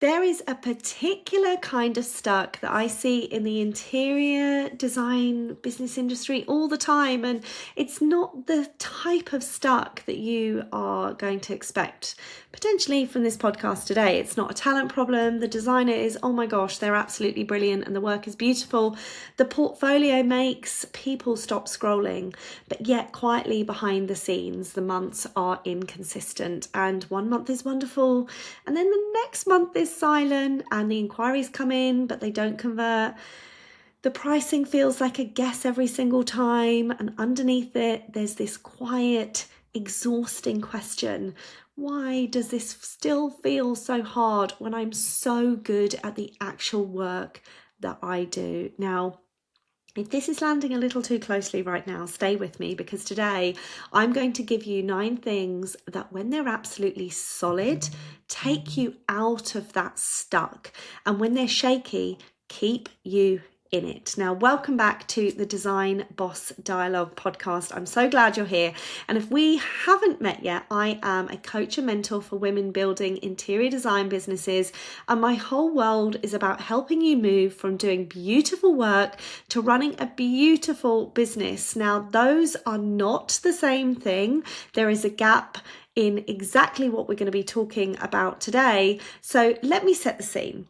There is a particular kind of stuck that I see in the interior design business industry all the time, and it's not the type of stuck that you are going to expect potentially from this podcast today. It's not a talent problem. The designer is, oh my gosh, they're absolutely brilliant and the work is beautiful. The portfolio makes people stop scrolling, but yet quietly behind the scenes, the months are inconsistent, and one month is wonderful and then the next month is silent, and the inquiries come in but they don't convert. The pricing feels like a guess every single time, and underneath it there's this quiet, exhausting question: why does this still feel so hard when I'm so good at the actual work that I do? Now, if this is landing a little too closely right now, stay with me, because today I'm going to give you 9 things that, when they're absolutely solid, take you out of that stuck, and when they're shaky, keep you in it. Now, welcome back to the Design Boss Dialogue podcast. I'm so glad you're here. And if we haven't met yet, I am a coach and mentor for women building interior design businesses. And my whole world is about helping you move from doing beautiful work to running a beautiful business. Now, those are not the same thing. There is a gap in exactly what we're going to be talking about today. So let me set the scene,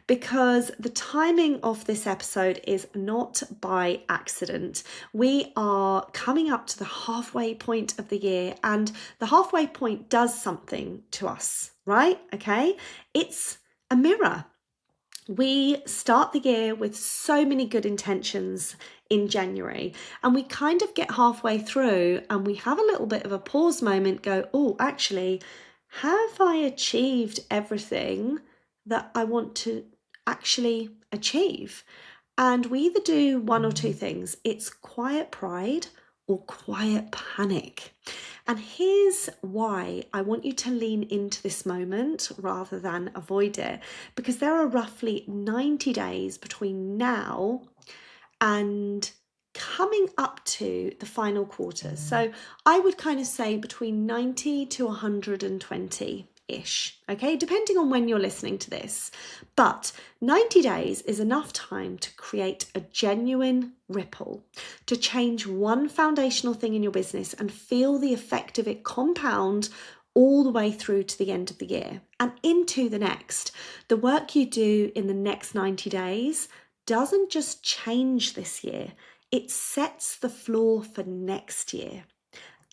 because the timing of this episode is not by accident. We are coming up to the halfway point of the year, and the halfway point does something to us, right? Okay, it's a mirror. We start the year with so many good intentions in January, and we kind of get halfway through and we have a little bit of a pause moment, go, oh, actually, have I achieved everything that I want to actually achieve? And we either do one or two things. It's quiet pride or quiet panic. And here's why I want you to lean into this moment rather than avoid it, because there are roughly 90 days between now and coming up to the final quarter. So I would kind of say between 90 to 120-ish, okay, depending on when you're listening to this. But 90 days is enough time to create a genuine ripple, to change one foundational thing in your business and feel the effect of it compound all the way through to the end of the year and into the next. The work you do in the next 90 days doesn't just change this year, it sets the floor for next year.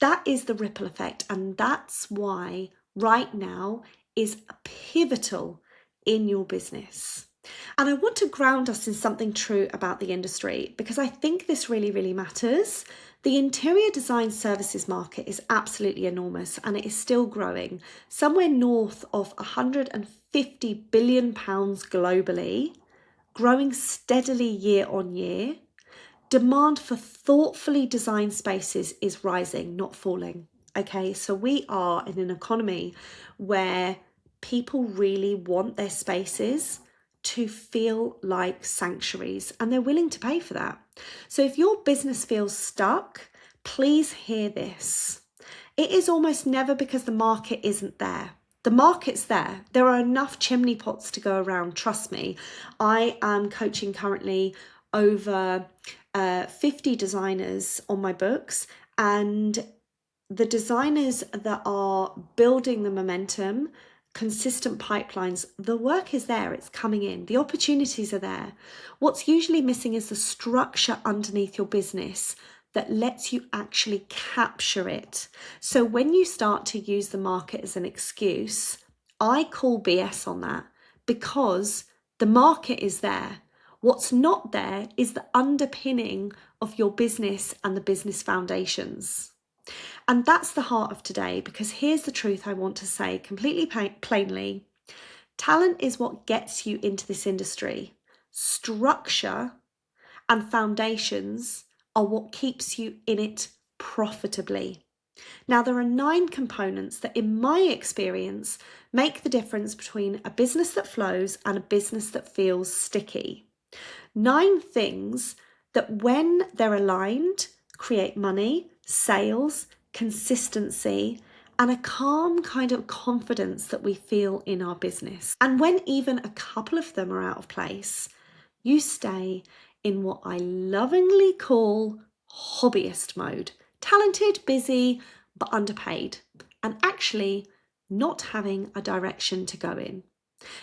That is the ripple effect, and that's why right now is pivotal in your business. And I want to ground us in something true about the industry, because I think this really, really matters. The interior design services market is absolutely enormous, and it is still growing, somewhere north of £150 billion globally, growing steadily year on year. Demand for thoughtfully designed spaces is rising, not falling. Okay, so we are in an economy where people really want their spaces to feel like sanctuaries, and they're willing to pay for that. So if your business feels stuck, please hear this. It is almost never because the market isn't there. The market's there. There are enough chimney pots to go around, trust me. I am coaching currently over 50 designers on my books, and the designers that are building the momentum, consistent pipelines, the work is there, it's coming in, the opportunities are there. What's usually missing is the structure underneath your business that lets you actually capture it. So when you start to use the market as an excuse, I call BS on that, because the market is there. What's not there is the underpinning of your business and the business foundations. And that's the heart of today, because here's the truth I want to say completely plainly. Talent is what gets you into this industry. Structure and foundations are what keeps you in it profitably. Now, there are 9 components that, in my experience, make the difference between a business that flows and a business that feels sticky. 9 things that, when they're aligned, create money, sales, consistency, and a calm kind of confidence that we feel in our business. And when even a couple of them are out of place, you stay in what I lovingly call hobbyist mode. Talented, busy, but underpaid, and actually not having a direction to go in.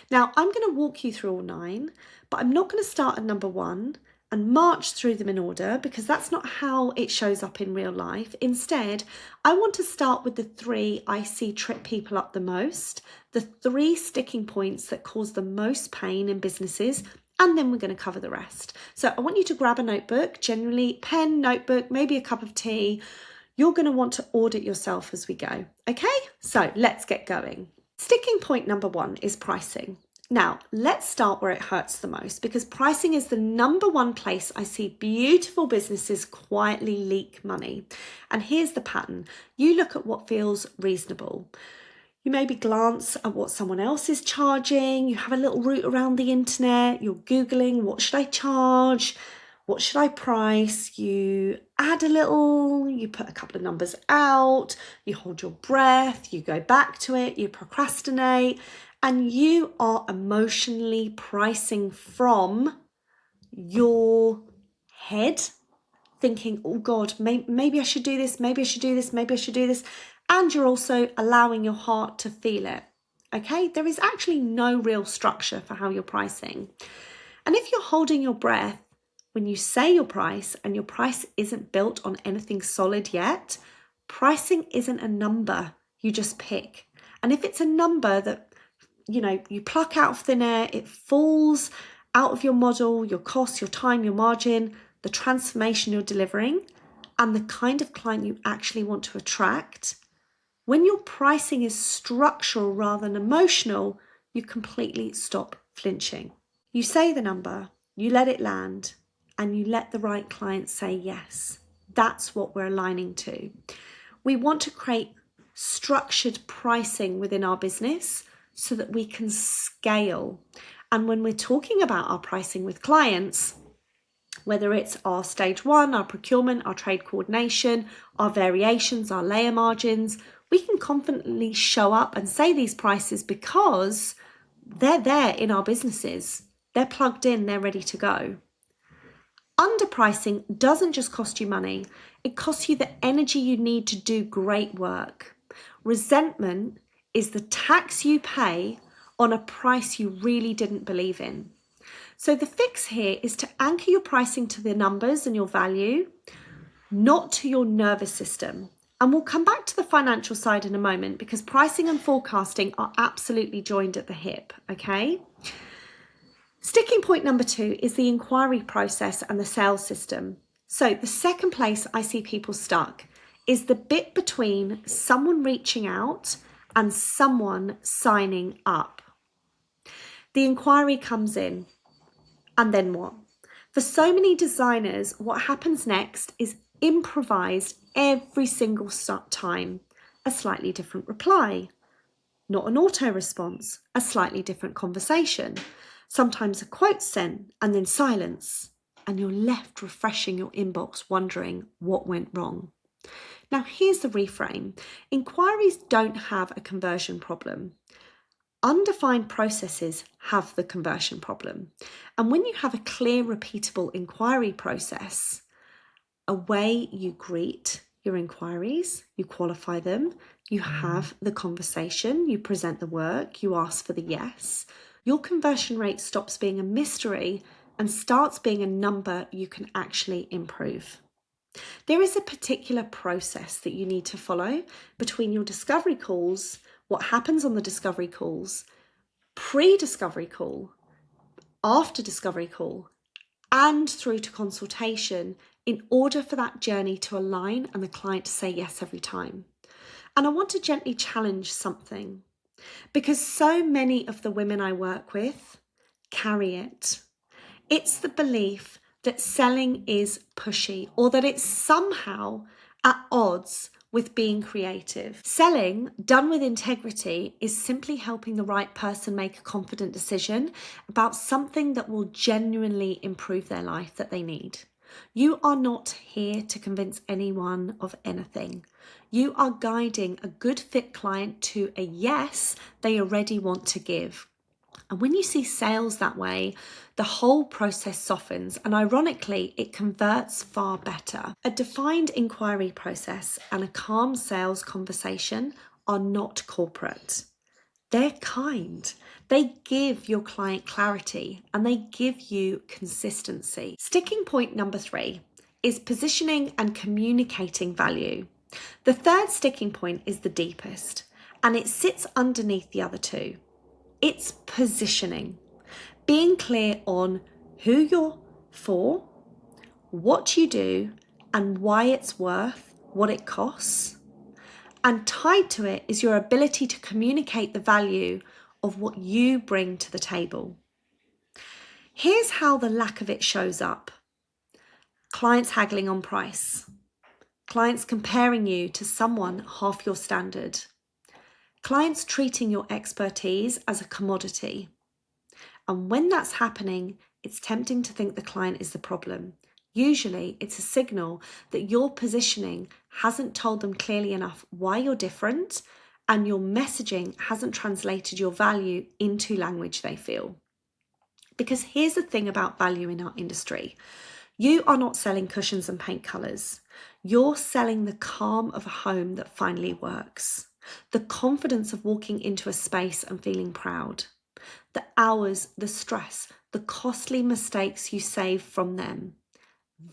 Now, I'm going to walk you through all 9, but I'm not going to start at number 1 and march through them in order, because that's not how it shows up in real life. Instead, I want to start with the 3 I see trip people up the most, the 3 sticking points that cause the most pain in businesses, and then we're going to cover the rest. So I want you to grab a notebook, generally pen, notebook, maybe a cup of tea. You're going to want to audit yourself as we go. Okay, so let's get going. Sticking point number 1 is pricing. Now, let's start where it hurts the most, because pricing is the number 1 place I see beautiful businesses quietly leak money. And here's the pattern. You look at what feels reasonable. You maybe glance at what someone else is charging. You have a little route around the internet. You're Googling, what should I charge? What should I price? You add a little, you put a couple of numbers out, you hold your breath, you go back to it, you procrastinate, and you are emotionally pricing from your head, thinking, oh God, maybe I should do this, maybe I should do this, maybe I should do this. And you're also allowing your heart to feel it. Okay, there is actually no real structure for how you're pricing. And if you're holding your breath when you say your price and your price isn't built on anything solid yet, pricing isn't a number you just pick. And if it's a number that, you pluck out of thin air, it falls out of your model, your cost, your time, your margin, the transformation you're delivering, and the kind of client you actually want to attract. When your pricing is structural rather than emotional, you completely stop flinching. You say the number, you let it land, and you let the right client say yes. That's what we're aligning to. We want to create structured pricing within our business so that we can scale. And when we're talking about our pricing with clients, whether it's our stage 1, our procurement, our trade coordination, our variations, our layer margins, we can confidently show up and say these prices because they're there in our businesses. They're plugged in, they're ready to go. Underpricing doesn't just cost you money, it costs you the energy you need to do great work. Resentment is the tax you pay on a price you really didn't believe in. So the fix here is to anchor your pricing to the numbers and your value, not to your nervous system. And we'll come back to the financial side in a moment, because pricing and forecasting are absolutely joined at the hip, okay? Sticking point number 2 is the inquiry process and the sales system. So the second place I see people stuck is the bit between someone reaching out and someone signing up. The inquiry comes in, and then what? For so many designers, what happens next is improvised every single time. A slightly different reply, not an auto response, a slightly different conversation. Sometimes a quote sent and then silence, and you're left refreshing your inbox wondering what went wrong. Now here's the reframe. Inquiries don't have a conversion problem. Undefined processes have the conversion problem. And when you have a clear, repeatable inquiry process, a way you greet your inquiries, you qualify them, you have the conversation, you present the work, you ask for the yes, your conversion rate stops being a mystery and starts being a number you can actually improve. There is a particular process that you need to follow between your discovery calls, what happens on the discovery calls, pre-discovery call, after discovery call, and through to consultation, in order for that journey to align and the client to say yes every time. And I want to gently challenge something, because so many of the women I work with carry it. It's the belief that selling is pushy, or that it's somehow at odds with being creative. Selling done with integrity is simply helping the right person make a confident decision about something that will genuinely improve their life that they need. You are not here to convince anyone of anything. You are guiding a good fit client to a yes they already want to give. And when you see sales that way, the whole process softens, and ironically, it converts far better. A defined inquiry process and a calm sales conversation are not corporate. They're kind. They give your client clarity and they give you consistency. Sticking point number 3 is positioning and communicating value. The third sticking point is the deepest, and it sits underneath the other two. It's positioning, being clear on who you're for, what you do, and why it's worth what it costs. And tied to it is your ability to communicate the value of what you bring to the table. Here's how the lack of it shows up. Clients haggling on price. Clients comparing you to someone half your standard. Clients treating your expertise as a commodity. And when that's happening, it's tempting to think the client is the problem. Usually, it's a signal that your positioning hasn't told them clearly enough why you're different, and your messaging hasn't translated your value into language they feel. Because here's the thing about value in our industry. You are not selling cushions and paint colours. You're selling the calm of a home that finally works. The confidence of walking into a space and feeling proud. The hours, the stress, the costly mistakes you save from them.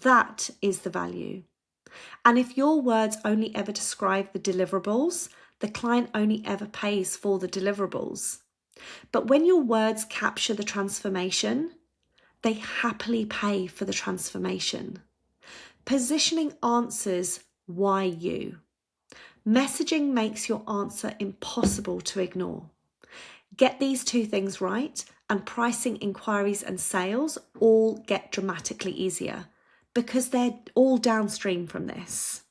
That is the value. And if your words only ever describe the deliverables, the client only ever pays for the deliverables. But when your words capture the transformation, they happily pay for the transformation. Positioning answers why you. Messaging makes your answer impossible to ignore. Get these two things right, and pricing, inquiries, and sales all get dramatically easier because they're all downstream from this.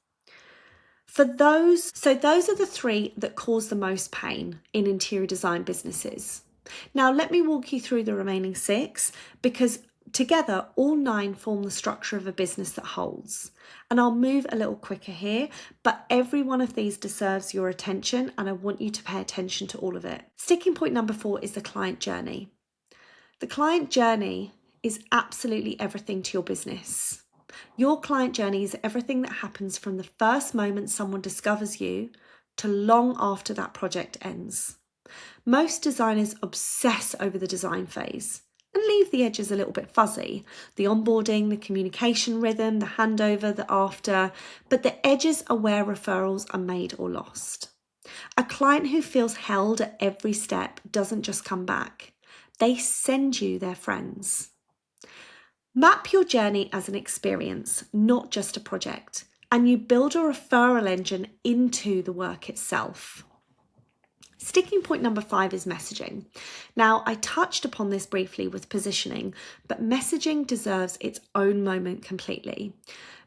Those are the 3 that cause the most pain in interior design businesses. Now, let me walk you through the remaining 6 because together, all 9 form the structure of a business that holds. And I'll move a little quicker here, but every one of these deserves your attention, and I want you to pay attention to all of it. Sticking point number 4 is the client journey. The client journey is absolutely everything to your business. Your client journey is everything that happens from the first moment someone discovers you to long after that project ends. Most designers obsess over the design phase and leave the edges a little bit fuzzy. The onboarding, the communication rhythm, the handover, the after, but the edges are where referrals are made or lost. A client who feels held at every step doesn't just come back. They send you their friends. Map your journey as an experience, not just a project, and you build a referral engine into the work itself. Sticking point number 5 is messaging. Now, I touched upon this briefly with positioning, but messaging deserves its own moment completely.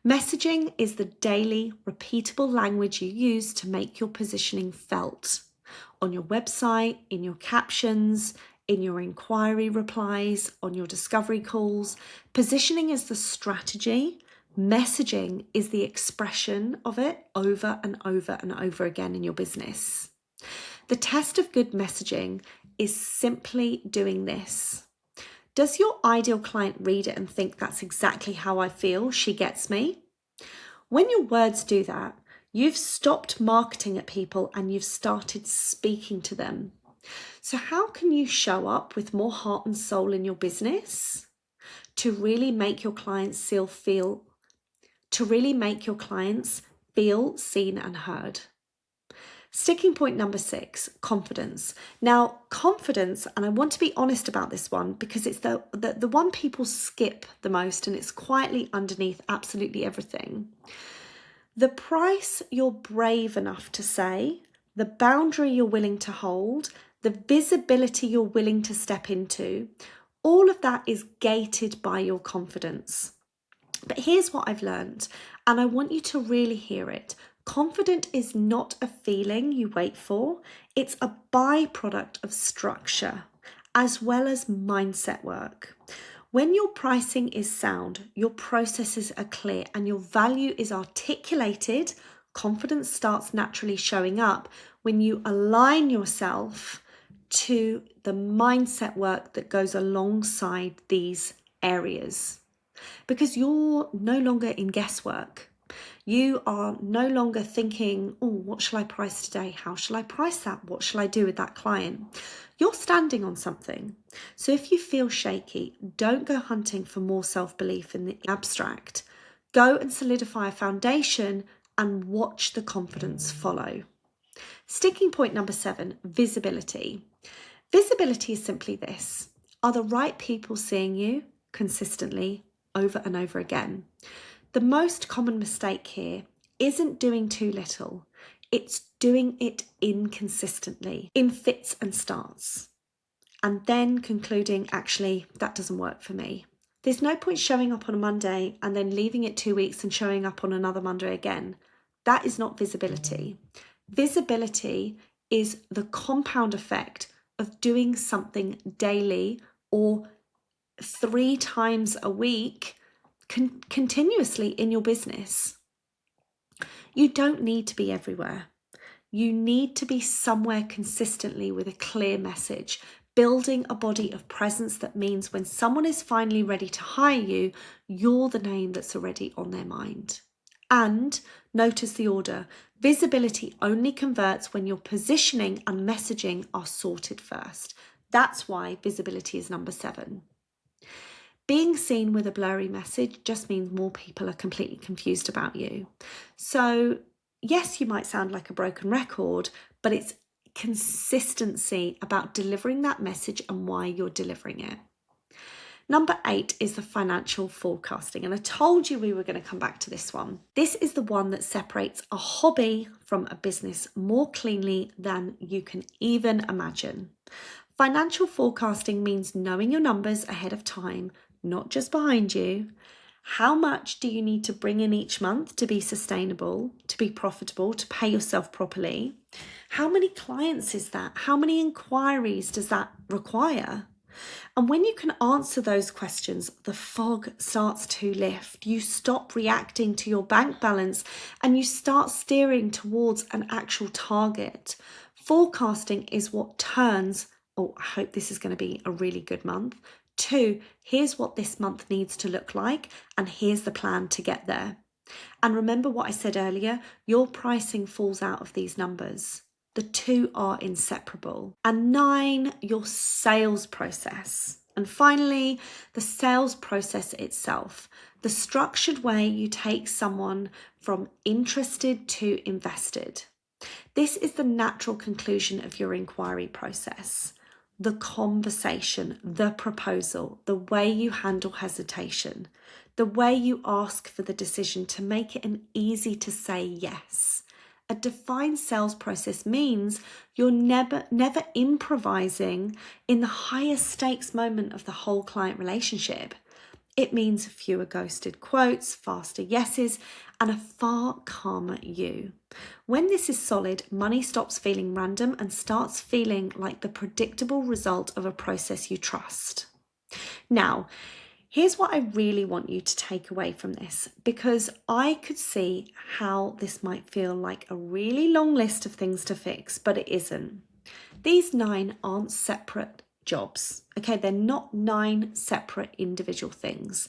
Messaging is the daily, repeatable language you use to make your positioning felt. On your website, in your captions, in your inquiry replies, on your discovery calls. Positioning is the strategy. Messaging is the expression of it over and over and over again in your business. The test of good messaging is simply doing this. Does your ideal client read it and think that's exactly how I feel? She gets me. When your words do that, you've stopped marketing at people and you've started speaking to them. So how can you show up with more heart and soul in your business to really make your clients feel seen and heard? Sticking point number 6, confidence. Now, confidence, and I want to be honest about this one because it's the one people skip the most, and it's quietly underneath absolutely everything. The price you're brave enough to say, the boundary you're willing to hold, the visibility you're willing to step into, all of that is gated by your confidence. But here's what I've learned, and I want you to really hear it. Confident is not a feeling you wait for. It's a byproduct of structure as well as mindset work. When your pricing is sound, your processes are clear, and your value is articulated, Confidence starts naturally showing up when you align yourself to the mindset work that goes alongside these areas. Because you're no longer in guesswork. You are no longer thinking, oh, what shall I price today? How shall I price that? What shall I do with that client? You're standing on something. So if you feel shaky, don't go hunting for more self-belief in the abstract. Go and solidify a foundation and watch the confidence follow. Sticking point number 7, visibility. Visibility is simply this. Are the right people seeing you consistently over and over again? The most common mistake here isn't doing too little. It's doing it inconsistently, in fits and starts, and then concluding, actually, that doesn't work for me. There's no point showing up on a Monday and then leaving it 2 weeks and showing up on another Monday again. That is not visibility. Visibility is the compound effect of doing something daily or 3 times a week continuously in your business. You don't need to be everywhere. You need to be somewhere consistently with a clear message, building a body of presence that means when someone is finally ready to hire you, you're the name that's already on their mind. And notice the order. Visibility only converts when your positioning and messaging are sorted first. That's why visibility is number 7. Being seen with a blurry message just means more people are completely confused about you. So yes, you might sound like a broken record, but it's consistency about delivering that message and why you're delivering it. Number 8 is the financial forecasting, and I told you we were going to come back to this one. This is the one that separates a hobby from a business more cleanly than you can even imagine. Financial forecasting means knowing your numbers ahead of time, not just behind you. How much do you need to bring in each month to be sustainable, to be profitable, to pay yourself properly? How many clients is that? How many inquiries does that require? And when you can answer those questions, the fog starts to lift. You stop reacting to your bank balance and you start steering towards an actual target. Forecasting is what turns, oh, I hope this is going to be a really good month, to here's what this month needs to look like and here's the plan to get there. And remember what I said earlier, your pricing falls out of these numbers. The two are inseparable. And 9, your sales process. And finally, the sales process itself, the structured way you take someone from interested to invested. This is the natural conclusion of your inquiry process. The conversation, the proposal, the way you handle hesitation, the way you ask for the decision to make it an easy to say yes. A defined sales process means you're never improvising in the highest stakes moment of the whole client relationship. It means fewer ghosted quotes, faster yeses, and a far calmer you. When this is solid, money stops feeling random and starts feeling like the predictable result of a process you trust. Now, here's what I really want you to take away from this, because I could see how this might feel like a really long list of things to fix, but it isn't. These 9 aren't separate jobs. Okay, they're not 9 separate individual things.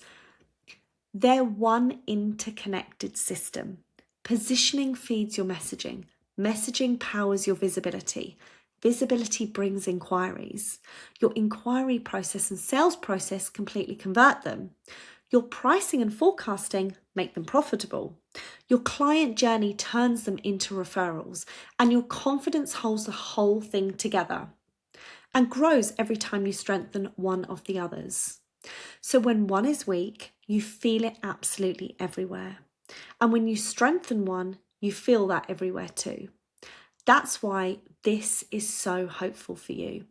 They're one interconnected system. Positioning feeds your messaging. Messaging powers your visibility. Visibility brings inquiries. Your inquiry process and sales process completely convert them. Your pricing and forecasting make them profitable. Your client journey turns them into referrals, and your confidence holds the whole thing together and grows every time you strengthen one of the others. So when one is weak, you feel it absolutely everywhere. And when you strengthen one, you feel that everywhere too. That's why this is so hopeful for you.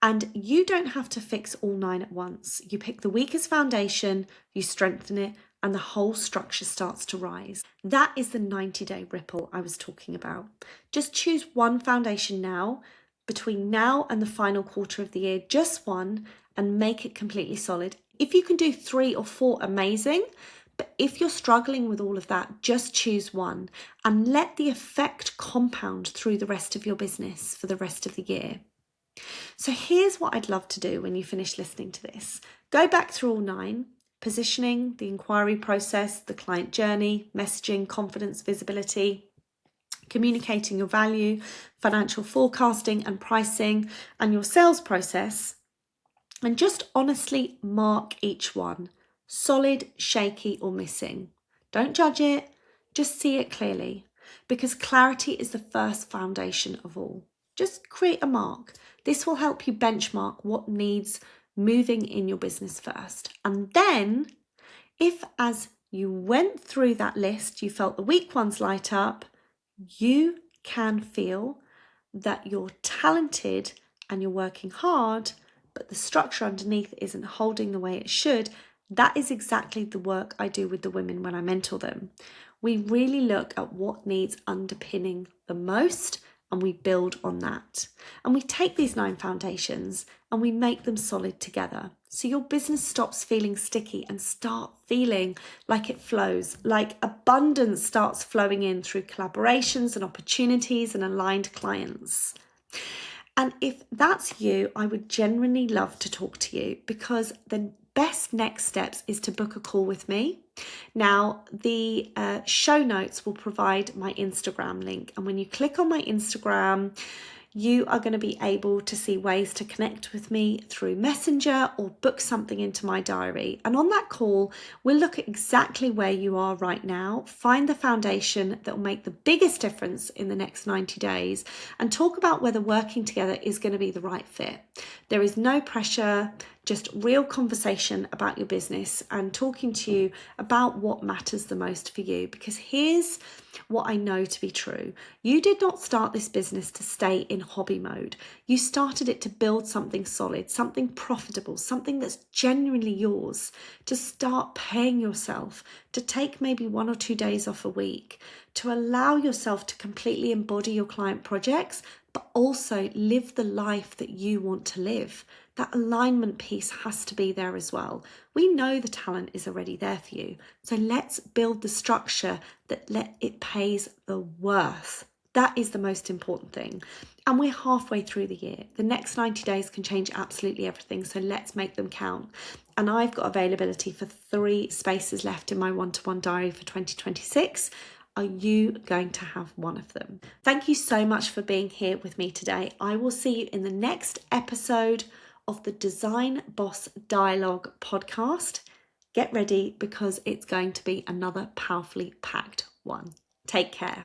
And you don't have to fix all 9 at once. You pick the weakest foundation, you strengthen it, and the whole structure starts to rise. That is the 90-day ripple I was talking about. Just choose one foundation now, between now and the final quarter of the year, just one, and make it completely solid. If you can do 3 or 4, amazing, But if you're struggling with all of that, just choose one and let the effect compound through the rest of your business for the rest of the year. So here's what I'd love to do when you finish listening to this. Go back through all 9: positioning, the inquiry process, the client journey, messaging, confidence, visibility, communicating your value, financial forecasting and pricing, and your sales process. And just honestly mark each one: solid, shaky, or missing. Don't judge it, just see it clearly, because clarity is the first foundation of all. Just create a mark. This will help you benchmark what needs moving in your business first. And then, if as you went through that list, you felt the weak ones light up, you can feel that you're talented and you're working hard, but the structure underneath isn't holding the way it should. That is exactly the work I do with the women when I mentor them. We really look at what needs underpinning the most and we build on that. And we take these 9 foundations and we make them solid together. So your business stops feeling sticky and start feeling like it flows, like abundance starts flowing in through collaborations and opportunities and aligned clients. And if that's you, I would genuinely love to talk to you, because the best next steps is to book a call with me. Now, the show notes will provide my Instagram link. And when you click on my Instagram, you are going to be able to see ways to connect with me through Messenger or book something into my diary. And on that call, we'll look at exactly where you are right now, find the foundation that will make the biggest difference in the next 90 days, and talk about whether working together is going to be the right fit. There is no pressure, just real conversation about your business and talking to you about what matters the most for you. Because here's what I know to be true. You did not start this business to stay in hobby mode. You started it to build something solid, something profitable, something that's genuinely yours, to start paying yourself, to take maybe 1 or 2 days off a week, to allow yourself to completely embody your client projects, but also live the life that you want to live. That alignment piece has to be there as well. We know the talent is already there for you. So let's build the structure that it pays the worth. That is the most important thing. And we're halfway through the year. The next 90 days can change absolutely everything. So let's make them count. And I've got availability for 3 spaces left in my one-to-one diary for 2026. Are you going to have one of them? Thank you so much for being here with me today. I will see you in the next episode of the Design Boss Dialogue podcast. Get ready, because it's going to be another powerfully packed one. Take care.